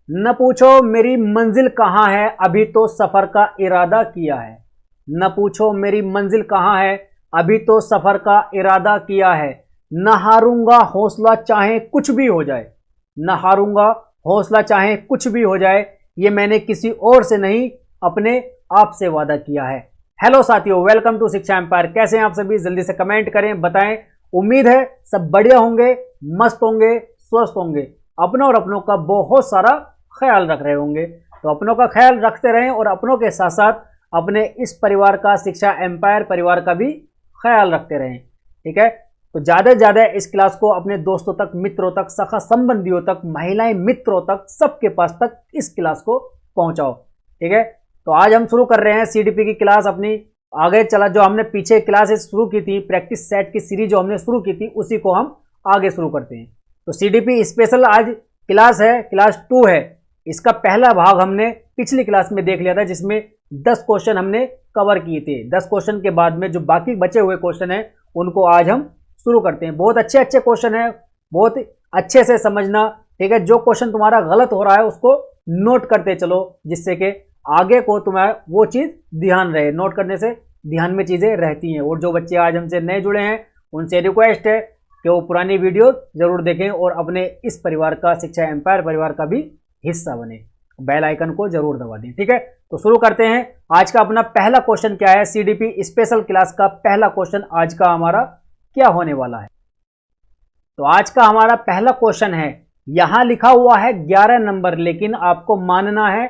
न पूछो मेरी मंजिल कहाँ है, अभी तो सफर का इरादा किया है। न पूछो मेरी मंजिल कहाँ है, अभी तो सफर का इरादा किया है। न हारूंगा हौसला चाहे कुछ भी हो जाए, न हारूंगा हौसला चाहे कुछ भी हो जाए, ये मैंने किसी और से नहीं अपने आप से वादा किया है। हेलो साथियों, वेलकम टू शिक्षा एम्पायर। कैसे हैं आप सभी? जल्दी से कमेंट करें, बताएं। उम्मीद है सब बढ़िया होंगे, मस्त होंगे, स्वस्थ होंगे, अपनों और अपनों का बहुत सारा ख्याल रख रहे होंगे। तो अपनों का ख्याल रखते रहें और अपनों के साथ साथ अपने इस परिवार का, शिक्षा एम्पायर परिवार का भी ख्याल रखते रहें। ठीक है, तो ज़्यादा से ज़्यादा इस क्लास को अपने दोस्तों तक, मित्रों तक, सखा संबंधियों तक, महिलाएं मित्रों तक, सबके पास तक इस क्लास को पहुंचाओ। ठीक है, तो आज हम शुरू कर रहे हैं सीडीपी की क्लास अपनी। आगे चला जो हमने पीछे क्लासेस शुरू की थी, प्रैक्टिस सेट की सीरीज जो हमने शुरू की थी, उसी को हम आगे शुरू करते हैं। तो सीडीपी स्पेशल आज क्लास है, क्लास 2 है। इसका पहला भाग हमने पिछली क्लास में देख लिया था, जिसमें 10 क्वेश्चन हमने कवर किए थे। 10 क्वेश्चन के बाद में जो बाकी बचे हुए क्वेश्चन हैं उनको आज हम शुरू करते हैं। बहुत अच्छे अच्छे क्वेश्चन हैं, बहुत अच्छे से समझना। ठीक है, जो क्वेश्चन तुम्हारा गलत हो रहा है उसको नोट करते चलो, जिससे कि आगे को तुम्हारा वो चीज़ ध्यान रहे। नोट करने से ध्यान में चीज़ें रहती हैं। और जो बच्चे आज हमसे नए जुड़े हैं उनसे रिक्वेस्ट है कि वो पुरानी वीडियो जरूर देखें और अपने इस परिवार का, शिक्षा एम्पायर परिवार का भी हिस्सा बने। बेल आइकन को जरूर दबा दें। ठीक है, तो शुरू करते हैं। आज का अपना पहला क्वेश्चन क्या है? सीडीपी स्पेशल क्लास का पहला क्वेश्चन आज का हमारा क्या होने वाला है? तो आज का हमारा पहला क्वेश्चन है, यहां लिखा हुआ है 11 नंबर, लेकिन आपको मानना है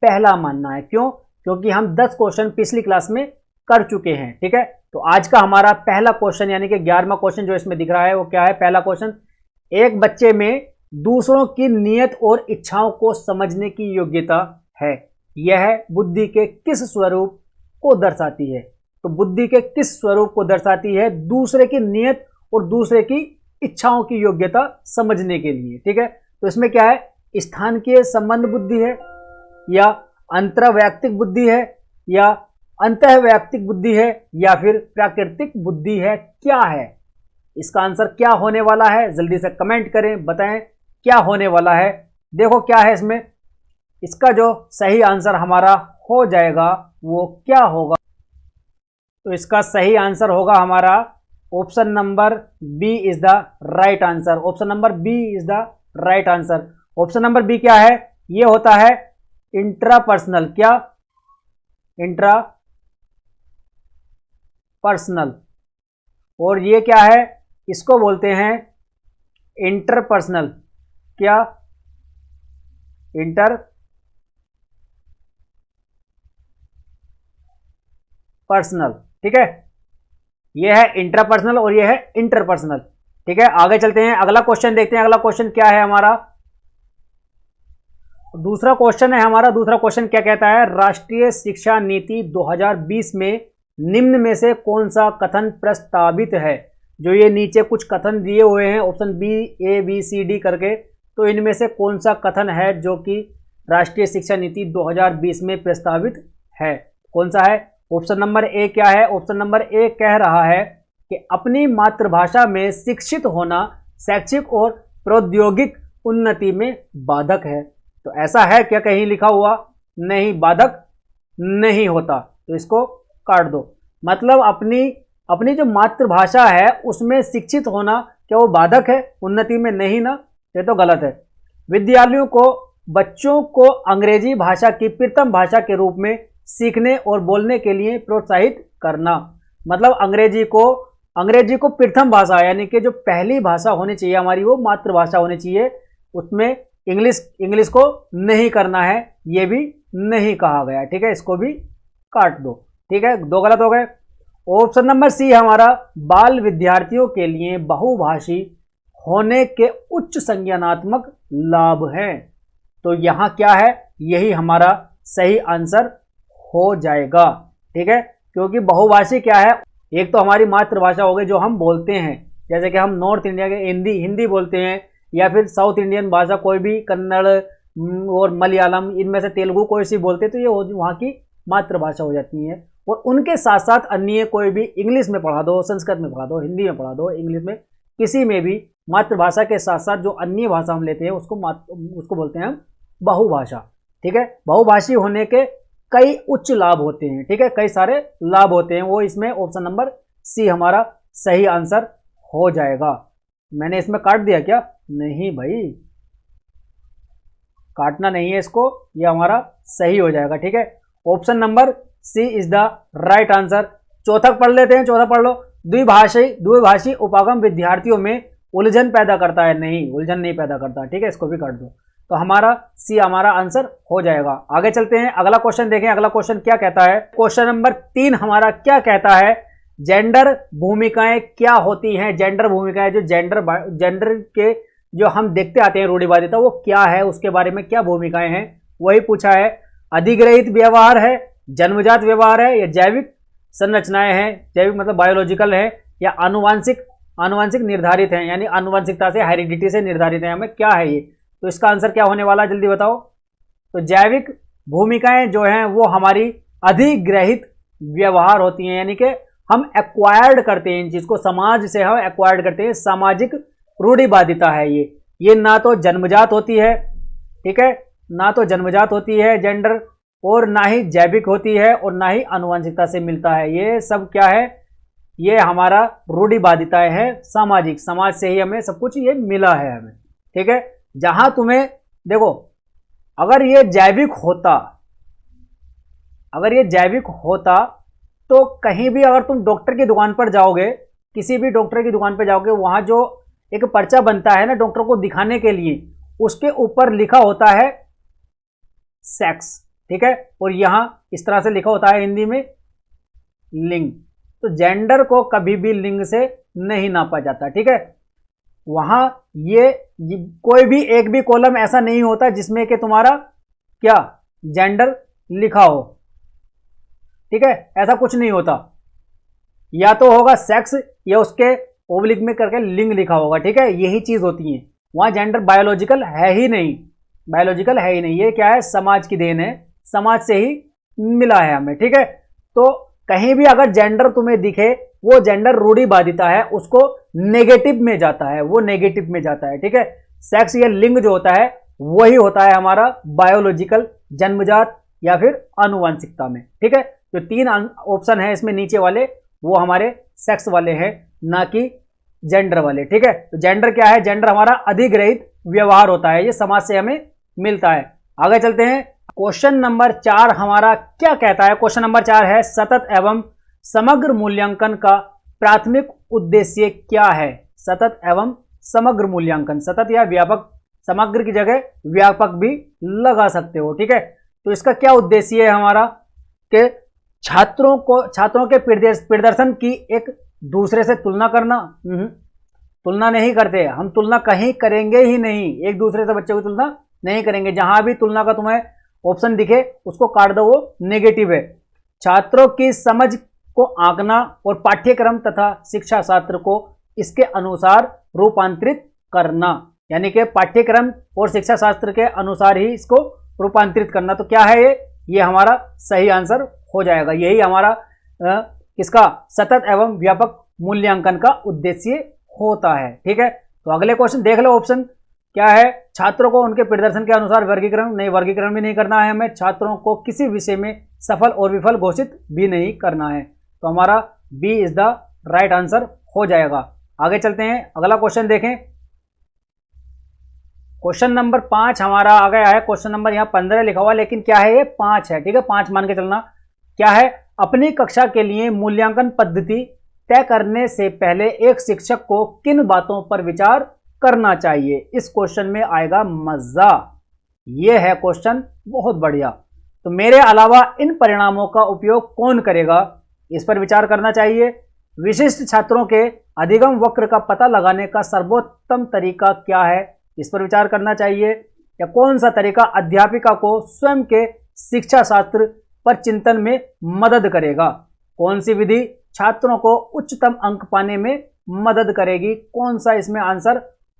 पहला मानना है। क्यों? क्योंकि हम 10 क्वेश्चन पिछली क्लास में कर चुके हैं। ठीक है, तो आज का हमारा पहला क्वेश्चन यानी कि 11वां क्वेश्चन जो इसमें दिख रहा है वो क्या है? पहला क्वेश्चन, एक बच्चे में दूसरों की नीयत और इच्छाओं को समझने की योग्यता है, यह बुद्धि के किस स्वरूप को दर्शाती है? तो बुद्धि के किस स्वरूप को दर्शाती है? दूसरे की नीयत और दूसरे की इच्छाओं की योग्यता समझने के लिए। ठीक है, तो इसमें क्या है? स्थानीय संबंध बुद्धि है, या अंतरवैयक्तिक बुद्धि है, या अंतःवैयक्तिक बुद्धि है, या फिर प्राकृतिक बुद्धि है? क्या है इसका आंसर? क्या होने वाला है? जल्दी से कमेंट करें, बताएं क्या होने वाला है। देखो क्या है इसमें। इसका जो सही आंसर हमारा हो जाएगा वो क्या होगा? तो इसका सही आंसर होगा हमारा option number B is the right answer. Option number B is the right answer. Option number B क्या है? ये होता है इंट्रापर्सनल। क्या? इंट्रापर्सनल। और ये क्या है? इसको बोलते हैं इंटरपर्सनल। क्या? इंटरपर्सनल। ठीक है, ये है इंट्रापर्सनल और ये है इंटरपर्सनल। ठीक है, आगे चलते हैं, अगला क्वेश्चन देखते हैं। अगला क्वेश्चन क्या है हमारा? दूसरा क्वेश्चन है हमारा। दूसरा क्वेश्चन क्या कहता है? राष्ट्रीय शिक्षा नीति 2020 में निम्न में से कौन सा कथन प्रस्तावित है? जो ये नीचे कुछ कथन दिए हुए हैं, ऑप्शन बी, ए, बी, सी, डी करके, तो इनमें से कौन सा कथन है जो कि राष्ट्रीय शिक्षा नीति 2020 में प्रस्तावित है? कौन सा है? ऑप्शन नंबर ए क्या है? ऑप्शन नंबर ए कह रहा है कि अपनी मातृभाषा में शिक्षित होना शैक्षिक और प्रौद्योगिक उन्नति में बाधक है। तो ऐसा है क्या कहीं लिखा हुआ? नहीं, बाधक नहीं होता, तो इसको काट दो। मतलब अपनी जो मातृभाषा है उसमें शिक्षित होना क्या वो बाधक है उन्नति में? नहीं ना, ये तो गलत है। विद्यालयों को बच्चों को अंग्रेजी भाषा की प्रथम भाषा के रूप में सीखने और बोलने के लिए प्रोत्साहित करना। मतलब अंग्रेजी को प्रथम भाषा यानी कि जो पहली भाषा होनी चाहिए हमारी वो मातृभाषा होनी चाहिए, उसमें इंग्लिश को नहीं करना है, ये भी नहीं कहा गया। ठीक है, इसको भी काट दो। ठीक है, दो गलत हो गए। ऑप्शन नंबर सी हमारा, बाल विद्यार्थियों के लिए बहुभाषी होने के उच्च संज्ञानात्मक लाभ हैं। तो यहां क्या है? यही हमारा सही आंसर हो जाएगा। ठीक है, क्योंकि बहुभाषी क्या है? एक तो हमारी मातृभाषा हो गई जो हम बोलते हैं, जैसे कि हम नॉर्थ इंडिया के हिंदी बोलते हैं, या फिर साउथ इंडियन भाषा कोई भी कन्नड़ और मलयालम, इनमें से तेलुगु कोई सी बोलते, तो ये वहाँ की मातृभाषा हो जाती है। और उनके साथ साथ अन्य कोई भी इंग्लिश में पढ़ा दो, संस्कृत में पढ़ा दो, हिंदी में पढ़ा दो, इंग्लिश में, किसी में भी मातृभाषा के साथ साथ जो अन्य भाषा हम लेते हैं उसको बोलते हैं हम बहुभाषा। ठीक है, बहुभाषी होने के कई उच्च लाभ होते हैं। ठीक है, कई सारे लाभ होते हैं, वो इसमें ऑप्शन नंबर सी हमारा सही आंसर हो जाएगा। मैंने इसमें काट दिया क्या? नहीं भाई, काटना नहीं है इसको, ये हमारा सही हो जाएगा। ठीक है, option number C is the right answer. चौथा पढ़ लेते हैं, चौथा पढ़ लो। द्विभाषी उपागम विद्यार्थियों में उलझन पैदा करता है। नहीं, उलझन नहीं पैदा करता। ठीक है, इसको भी काट दो, तो हमारा सी हमारा आंसर हो जाएगा। आगे चलते हैं, अगला क्वेश्चन देखें। अगला क्वेश्चन क्या कहता है? क्वेश्चन नंबर 3 हमारा क्या कहता है? जेंडर भूमिकाएं क्या होती हैं? जेंडर भूमिकाएं, जो जेंडर के जो हम देखते आते हैं रूढ़िवादिता, वो क्या है, उसके बारे में क्या भूमिकाएं हैं, वही पूछा है। अधिग्रहित व्यवहार है, जन्मजात व्यवहार है, या जैविक संरचनाएं हैं, जैविक मतलब बायोलॉजिकल है, या आनुवंशिक निर्धारित है, यानी आनुवंशिकता से, हेरिडिटी से निर्धारित है। हमें क्या है ये? तो इसका आंसर क्या होने वाला है, जल्दी बताओ। तो जैविक भूमिकाएं जो हैं वो हमारी अधिग्रहित व्यवहार होती हैं, यानी कि हम एक्वायर्ड करते हैं इन चीज को, समाज से हम एक्वायर्ड करते हैं। सामाजिक रूढ़िवादिता है ये ना तो जन्मजात होती है, ठीक है, ना तो जन्मजात होती है जेंडर, और ना ही जैविक होती है, और ना ही आनुवंशिकता से मिलता है। ये सब क्या है? ये हमारा रूढ़िवादिताएं है, सामाजिक, समाज से ही हमें सब कुछ ये मिला है हमें। ठीक है, जहां तुम्हें देखो, अगर ये जैविक होता तो कहीं भी अगर तुम डॉक्टर की दुकान पर जाओगे, किसी भी डॉक्टर की दुकान पर जाओगे, वहां जो एक पर्चा बनता है ना डॉक्टर को दिखाने के लिए, उसके ऊपर लिखा होता है सेक्स। ठीक है, और यहां इस तरह से लिखा होता है हिंदी में लिंग। तो जेंडर को कभी भी लिंग से नहीं नापा जाता। ठीक है, वहां ये कोई भी एक भी कॉलम ऐसा नहीं होता जिसमें कि तुम्हारा क्या जेंडर लिखा हो। ठीक है, ऐसा कुछ नहीं होता, या तो होगा सेक्स या उसके ओब्लिक में करके लिंग लिखा होगा। ठीक है, यही चीज होती है वहां। जेंडर बायोलॉजिकल है ही नहीं, ये क्या है? समाज की देन है, समाज से ही मिला है हमें। ठीक है, तो कहीं भी अगर जेंडर तुम्हें दिखे, वो जेंडर रूढ़िवादिता है, उसको नेगेटिव में जाता है, वो नेगेटिव में जाता है। ठीक है, सेक्स या लिंग जो होता है वही होता है हमारा बायोलॉजिकल, जन्मजात या फिर आनुवंशिकता में। ठीक है, जो 3 ऑप्शन है इसमें नीचे वाले, वो हमारे सेक्स वाले हैं, ना कि जेंडर वाले। ठीक है, तो जेंडर क्या है? जेंडर हमारा अधिग्रहित व्यवहार होता है, ये समाज से हमें मिलता है। आगे चलते हैं, क्वेश्चन नंबर 4 हमारा क्या कहता है? क्वेश्चन नंबर 4 है, सतत एवं समग्र मूल्यांकन का प्राथमिक उद्देश्य क्या है? सतत एवं समग्र मूल्यांकन, सतत या व्यापक, समग्र की जगह व्यापक भी लगा सकते हो। ठीक है, तो इसका क्या उद्देश्य है हमारा? कि छात्रों के प्रदर्शन की एक दूसरे से तुलना करना। तुलना नहीं करते हम, तुलना कहीं करेंगे ही नहीं, एक दूसरे से बच्चों की तुलना नहीं करेंगे। जहां भी तुलना का तुम्हें ऑप्शन दिखे उसको काट दो, वो नेगेटिव है। छात्रों की समझ को आंकना और पाठ्यक्रम तथा शिक्षा शास्त्र को इसके अनुसार रूपांतरित करना, यानी कि पाठ्यक्रम और शिक्षा शास्त्र के अनुसार ही इसको रूपांतरित करना। तो क्या है ये हमारा सही आंसर हो जाएगा। यही हमारा इसका सतत एवं व्यापक मूल्यांकन का उद्देश्य होता है। ठीक है, तो अगले क्वेश्चन देख लो, ऑप्शन क्या है? छात्रों को उनके प्रदर्शन के अनुसार वर्गीकरण, नहीं, वर्गीकरण भी नहीं करना है हमें। छात्रों को किसी विषय में सफल और विफल घोषित भी नहीं करना है। तो हमारा B is the right answer हो जाएगा। आगे चलते हैं, अगला क्वेश्चन देखें। क्वेश्चन नंबर 5 हमारा आ गया है। क्वेश्चन नंबर यहाँ 15 लिखा हुआ, लेकिन क्या है ये 5 है। ठीक है, 5 मान के चलना। क्या है? अपनी कक्षा के लिए मूल्यांकन पद्धति तय करने से पहले एक शिक्षक को किन बातों पर विचार करना चाहिए? इस क्वेश्चन में आएगा मजा। ये है क्वेश्चन बहुत बढ़िया। तो मेरे अलावा इन परिणामों का उपयोग कौन करेगा? इस पर विचार करना चाहिए। विशिष्ट छात्रों के अधिगम वक्र का पता लगाने का सर्वोत्तम तरीका क्या है? इस पर विचार करना चाहिए। या कौन सा तरीका अध्यापिका को स्वयं के शिक्षा शास्त्र पर चिंतन में मदद करेगा? कौन सी विधि छात्रों को उच्चतम अंक पाने में मदद करेगी? कौन सा इसमें आंसर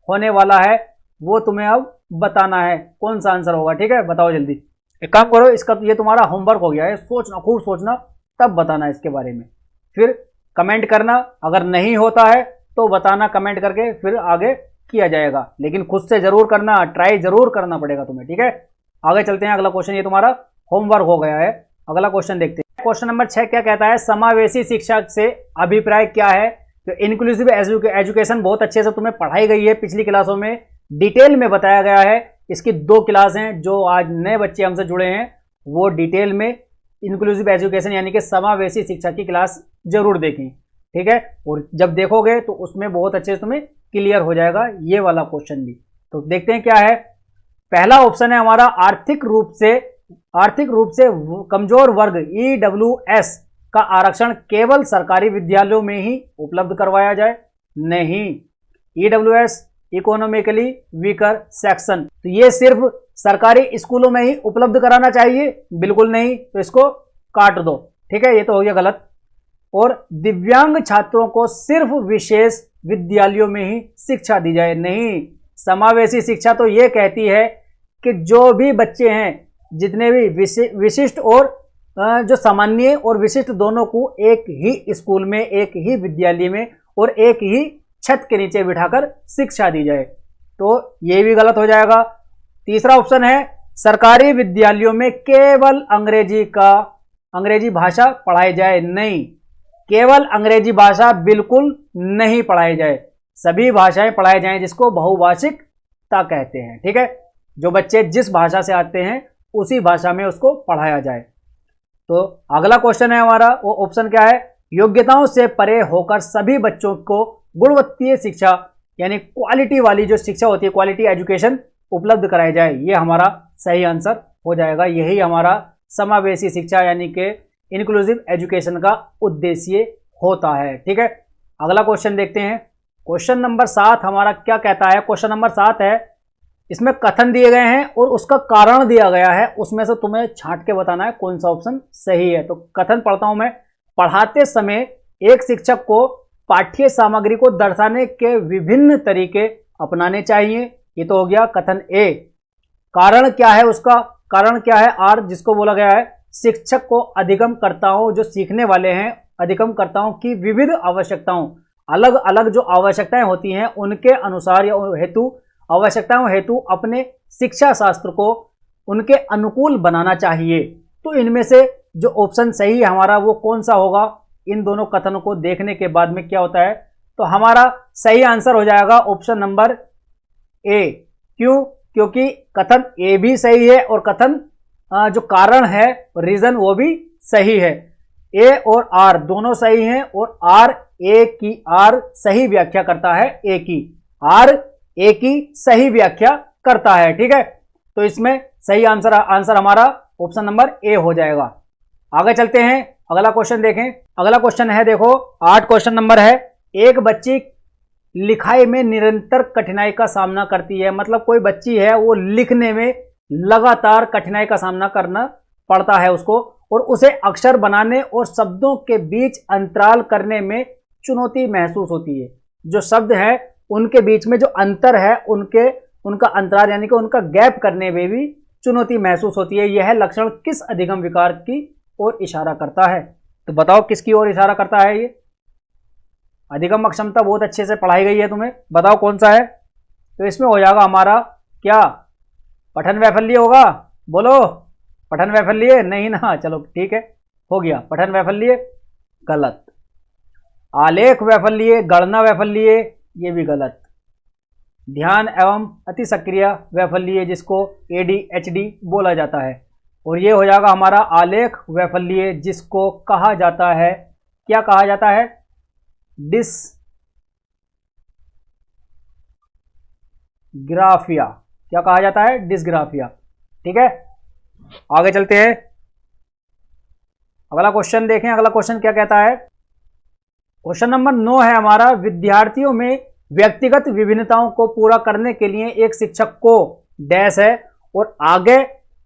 होने वाला है वो तुम्हें अब बताना है, कौन सा आंसर होगा। ठीक है, बताओ जल्दी। एक काम करो, इसका ये तुम्हारा होमवर्क हो गया है, सोचना, खूब सोचना, तब बताना इसके बारे में। फिर कमेंट करना, अगर नहीं होता है तो बताना कमेंट करके, फिर आगे किया जाएगा। लेकिन खुद से जरूर करना, ट्राई जरूर करना पड़ेगा तुम्हें। ठीक है, आगे चलते हैं, अगला क्वेश्चन, ये तुम्हारा होमवर्क हो गया है। अगला क्वेश्चन देखते हैं। क्वेश्चन नंबर 6 क्या कहता है, समावेशी शिक्षा से अभिप्राय क्या है। तो इंक्लूसिव एजुकेशन बहुत अच्छे से तुम्हें पढ़ाई गई है, पिछली क्लासों में डिटेल में बताया गया है। इसकी 2 क्लास हैं, जो आज नए बच्चे हमसे जुड़े हैं वो डिटेल में इंक्लूसिव एजुकेशन यानी कि समावेशी शिक्षा की क्लास जरूर देखें, ठीक है। और जब देखोगे तो उसमें बहुत अच्छे से तुम्हें क्लियर हो जाएगा ये वाला क्वेश्चन भी। तो देखते हैं क्या है। पहला ऑप्शन है हमारा, आर्थिक रूप से कमजोर वर्ग EWS का आरक्षण केवल सरकारी विद्यालयों में ही उपलब्ध करवाया जाए। नहीं, EWS इकोनॉमिकली वीकर सेक्शन, तो ये सिर्फ सरकारी स्कूलों में ही उपलब्ध कराना चाहिए, बिल्कुल नहीं, तो इसको काट दो, ठीक है, ये तो हो गया गलत। और दिव्यांग छात्रों को सिर्फ विशेष विद्यालयों में ही शिक्षा दी जाए। नहीं, समावेशी शिक्षा तो ये कहती है कि जो भी बच्चे हैं, जितने भी विशिष्ट और जो सामान्य और विशिष्ट दोनों को एक ही स्कूल में, एक ही विद्यालय में और एक ही छत के नीचे बिठाकर शिक्षा दी जाए, तो ये भी गलत हो जाएगा। तीसरा ऑप्शन है, सरकारी विद्यालयों में केवल अंग्रेजी भाषा पढ़ाई जाए। नहीं, केवल अंग्रेजी भाषा बिल्कुल नहीं पढ़ाई जाए, सभी भाषाएं पढ़ाई जाएं, जिसको बहुभाषिकता कहते हैं, ठीक है। जो बच्चे जिस भाषा से आते हैं उसी भाषा में उसको पढ़ाया जाए। तो अगला क्वेश्चन है हमारा, वो ऑप्शन क्या है, योग्यताओं से परे होकर सभी बच्चों को गुणवत्तीय शिक्षा यानी क्वालिटी वाली जो शिक्षा होती है, क्वालिटी एजुकेशन उपलब्ध कराई जाए। ये हमारा सही आंसर हो जाएगा। यही हमारा समावेशी शिक्षा यानी कि इंक्लूसिव एजुकेशन का उद्देश्य होता है, ठीक है। अगला क्वेश्चन देखते हैं। क्वेश्चन नंबर 7 हमारा क्या कहता है। क्वेश्चन नंबर 7 है, इसमें कथन दिए गए हैं और उसका कारण दिया गया है, उसमें से तुम्हें छांट के बताना है कौन सा ऑप्शन सही है। तो कथन पढ़ता हूं मैं। पढ़ाते समय एक शिक्षक को पाठ्य सामग्री को दर्शाने के विभिन्न तरीके अपनाने चाहिए। ये तो हो गया कथन ए। कारण क्या है, उसका कारण क्या है, आर, जिसको बोला गया है शिक्षक को अधिगमकर्ताओं, जो सीखने वाले हैं, अधिगमकर्ताओं की विविध आवश्यकताओं, अलग अलग जो आवश्यकताएं होती हैं उनके अनुसार या आवश्यकताओं हेतु अपने शिक्षा शास्त्र को उनके अनुकूल बनाना चाहिए। तो इनमें से जो ऑप्शन सही है हमारा वो कौन सा होगा, इन दोनों कथनों को देखने के बाद में क्या होता है, तो हमारा सही आंसर हो जाएगा ऑप्शन नंबर ए। क्यों? क्योंकि कथन ए भी सही है और कथन जो कारण है, रीजन, वो भी सही है। ए और आर दोनों सही हैं और आर सही व्याख्या करता है ए की, आर ए की सही व्याख्या करता है, ठीक है। तो इसमें सही आंसर हमारा ऑप्शन नंबर ए हो जाएगा। आगे चलते हैं, अगला क्वेश्चन देखें। अगला क्वेश्चन है, देखो 8 क्वेश्चन नंबर है। एक बच्ची लिखाई में निरंतर कठिनाई का सामना करती है, मतलब कोई बच्ची है वो लिखने में लगातार कठिनाई का सामना करना पड़ता है उसको, और उसे अक्षर बनाने और शब्दों के बीच अंतराल करने में चुनौती महसूस होती है। जो शब्द है उनके बीच में जो अंतर है, उनका अंतराल यानी कि उनका गैप करने में भी चुनौती महसूस होती है। यह लक्षण किस अधिगम विकार की ओर इशारा करता है? तो बताओ किसकी ओर इशारा करता है ये? अधिगम अक्षमता बहुत अच्छे से पढ़ाई गई है तुम्हें, बताओ कौन सा है? तो इसमें हो जाएगा हमारा क्या, पठन वैफल्य होगा। बोलो, पठन वैफल्य नहीं ना, चलो ठीक है, हो गया पठन वैफल्य, गलत। आलेख वैफल्य, गणना वैफल्य, ये भी गलत। ध्यान एवं अति सक्रिय वैफल्य, जिसको ADHD बोला जाता है, और ये हो जाएगा हमारा आलेख वैफल्य, जिसको कहा जाता है, क्या कहा जाता है? डिस्ग्राफिया। क्या कहा जाता है? डिस्ग्राफिया, ठीक है। आगे चलते हैं, अगला क्वेश्चन देखें। अगला क्वेश्चन क्या कहता है? क्वेश्चन नंबर 9 है हमारा, विद्यार्थियों में व्यक्तिगत विभिन्नताओं को पूरा करने के लिए एक शिक्षक को डैश है, और आगे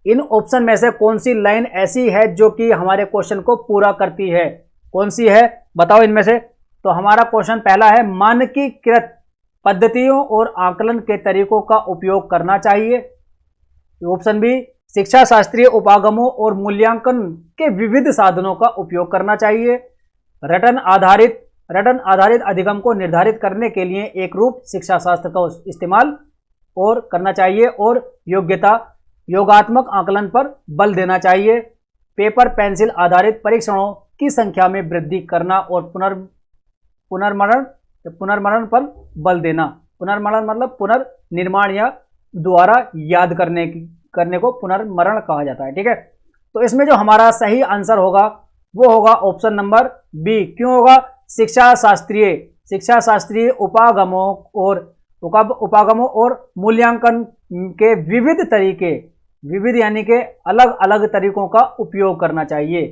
इन ऑप्शन में से कौन सी लाइन ऐसी है जो कि हमारे क्वेश्चन को पूरा करती है? कौन सी है बताओ इनमें से? तो हमारा क्वेश्चन पहला है, मानकीकृत पद्धतियों और आकलन के तरीकों का उपयोग करना चाहिए। ऑप्शन बी, शिक्षा शास्त्रीय उपागमों और मूल्यांकन के विविध साधनों का उपयोग करना चाहिए। रटन आधारित अधिगम को निर्धारित करने के लिए एक रूप शिक्षा शास्त्र का इस्तेमाल और करना चाहिए। और योग्यता योगात्मक आकलन पर बल देना चाहिए, पेपर पेंसिल आधारित परीक्षणों की संख्या में वृद्धि करना और पुनर्मरण पर बल देना। पुनर्मरण मतलब पुनर्निर्माण या दोबारा याद करने को पुनर्मरण कहा जाता है। ठीक है, तो इसमें जो हमारा सही आंसर होगा वो होगा ऑप्शन नंबर बी। क्यों होगा? शिक्षा शास्त्रीय उपागमों और मूल्यांकन के विविध यानी के अलग अलग तरीकों का उपयोग करना चाहिए,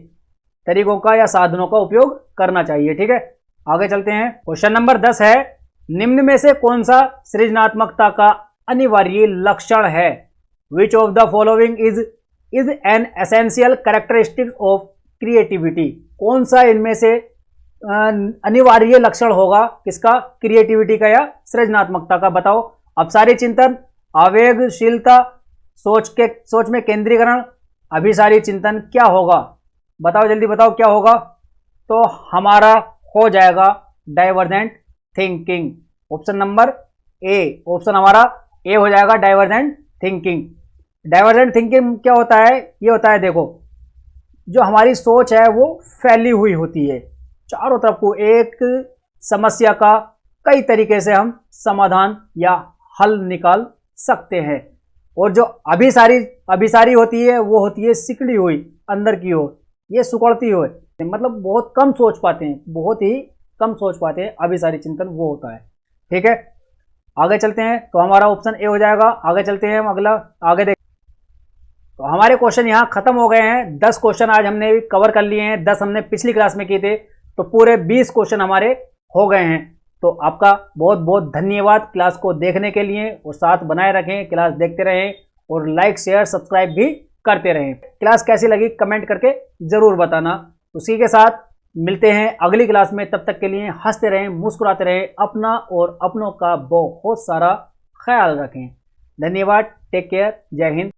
तरीकों का या साधनों का उपयोग करना चाहिए। ठीक है, आगे चलते हैं। क्वेश्चन नंबर 10 है, निम्न में से कौन सा सृजनात्मकता का अनिवार्य लक्षण है? Which of the following is an essential characteristic of creativity? कौन सा इनमें से अनिवार्य लक्षण होगा किसका? क्रिएटिविटी का या सृजनात्मकता का। बताओ। अपसारी चिंतन, आवेगशीलता, सोच में केंद्रीकरण, अभिसारी चिंतन क्या होगा? बताओ, जल्दी बताओ क्या होगा। तो हमारा हो जाएगा divergent thinking. Option number A, option हमारा ए हो जाएगा, डाइवर्जेंट थिंकिंग। डाइवर्जेंट थिंकिंग क्या होता है? ये होता है, देखो, जो हमारी सोच है वो फैली हुई होती है चारों तरफ को, एक समस्या का कई तरीके से हम समाधान या हल निकाल सकते हैं। और जो अभिसारी होती है वो होती है सिकड़ी हुई अंदर की ओर, ये सुकड़ती हुई, मतलब बहुत कम सोच पाते हैं, बहुत ही कम सोच पाते हैं। अभिसारी चिंतन वो होता है। ठीक है, आगे चलते हैं। तो हमारा ऑप्शन ए हो जाएगा। आगे चलते हैं हम अगला, आगे देख। तो हमारे क्वेश्चन यहाँ खत्म हो गए हैं। 10 क्वेश्चन आज हमने कवर कर लिए हैं, 10 हमने पिछली क्लास में किए थे, तो पूरे 20 क्वेश्चन हमारे हो गए हैं। तो आपका बहुत बहुत धन्यवाद क्लास को देखने के लिए, और साथ बनाए रखें, क्लास देखते रहें और लाइक शेयर सब्सक्राइब भी करते रहें। क्लास कैसी लगी कमेंट करके जरूर बताना। उसी के साथ मिलते हैं अगली क्लास में, तब तक के लिए हंसते रहें, मुस्कुराते रहें, अपना और अपनों का बहुत सारा ख्याल रखें। धन्यवाद, टेक केयर, जय हिंद।